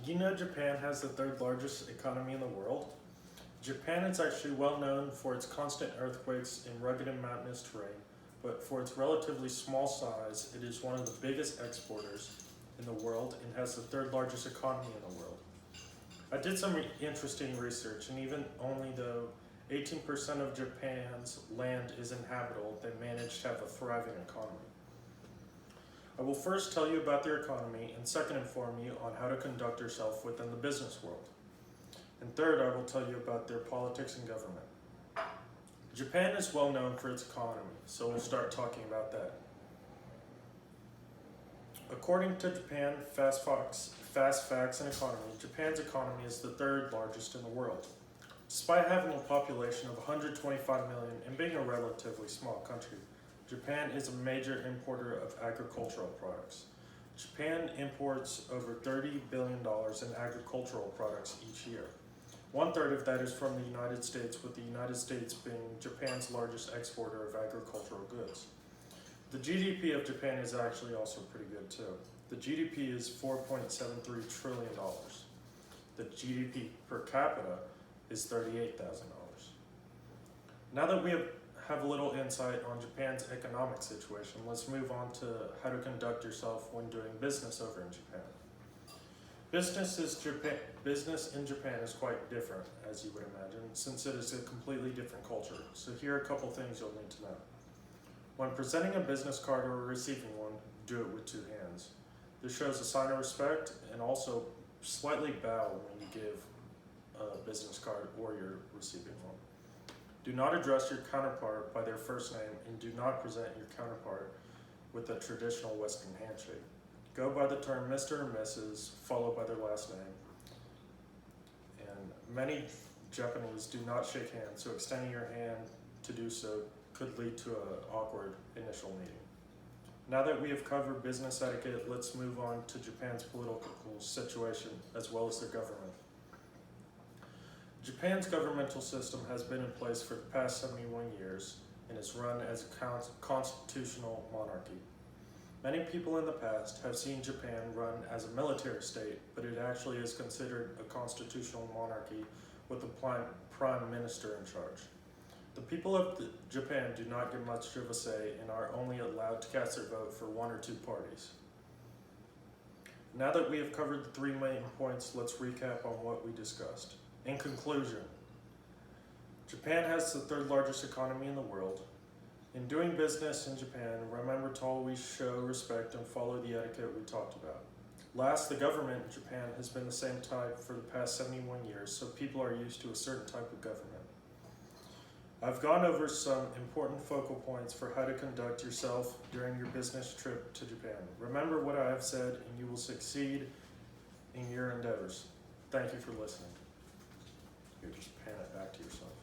You know Japan has the third largest economy in the world? Japan is actually well known for its constant earthquakes and rugged and mountainous terrain, but for its relatively small size, it is one of the biggest exporters in the world and has the third largest economy in the world. I did some interesting research, and even only though 18% of Japan's land is inhabitable, they managed to have a thriving economy. I will first tell you about their economy, and second inform you on how to conduct yourself within the business world. And third, I will tell you about their politics and government. Japan is well known for its economy, so we'll start talking about that. According to Japan Fast Facts and Economy, Japan's economy is the third largest in the world. Despite having a population of 125 million and being a relatively small country, Japan is a major importer of agricultural products. Japan imports over $30 billion in agricultural products each year. 1/3 of that is from the United States, with the United States being Japan's largest exporter of agricultural goods. The GDP of Japan is actually also pretty good too. The GDP is $4.73 trillion. The GDP per capita is $38,000. Now that we have a little insight on Japan's economic situation, let's move on to how to conduct yourself when doing business over in Japan. Business in Japan is quite different, as you would imagine, since it is a completely different culture. So here are a couple things you'll need to know. When presenting a business card or receiving one, do it with two hands. This shows a sign of respect, and also slightly bow when you give a business card or you're receiving one. Do not address your counterpart by their first name, and do not present your counterpart with a traditional Western handshake. Go by the term Mr. or Mrs., followed by their last name. And many Japanese do not shake hands, so extending your hand to do so could lead to an awkward initial meeting. Now that we have covered business etiquette, let's move on to Japan's political situation as well as their government. Japan's governmental system has been in place for the past 71 years and is run as a constitutional monarchy. Many people in the past have seen Japan run as a military state, but it actually is considered a constitutional monarchy with a prime minister in charge. The people of Japan do not get much of a say and are only allowed to cast their vote for one or two parties. Now that we have covered the three main points, let's recap on what we discussed. In conclusion, Japan has the third largest economy in the world. In doing business in Japan, remember to always show respect and follow the etiquette we talked about. Last, the government in Japan has been the same type for the past 71 years, so people are used to a certain type of government. I've gone over some important focal points for how to conduct yourself during your business trip to Japan. Remember what I have said, and you will succeed in your endeavors. Thank you for listening. You just pan it back to yourself.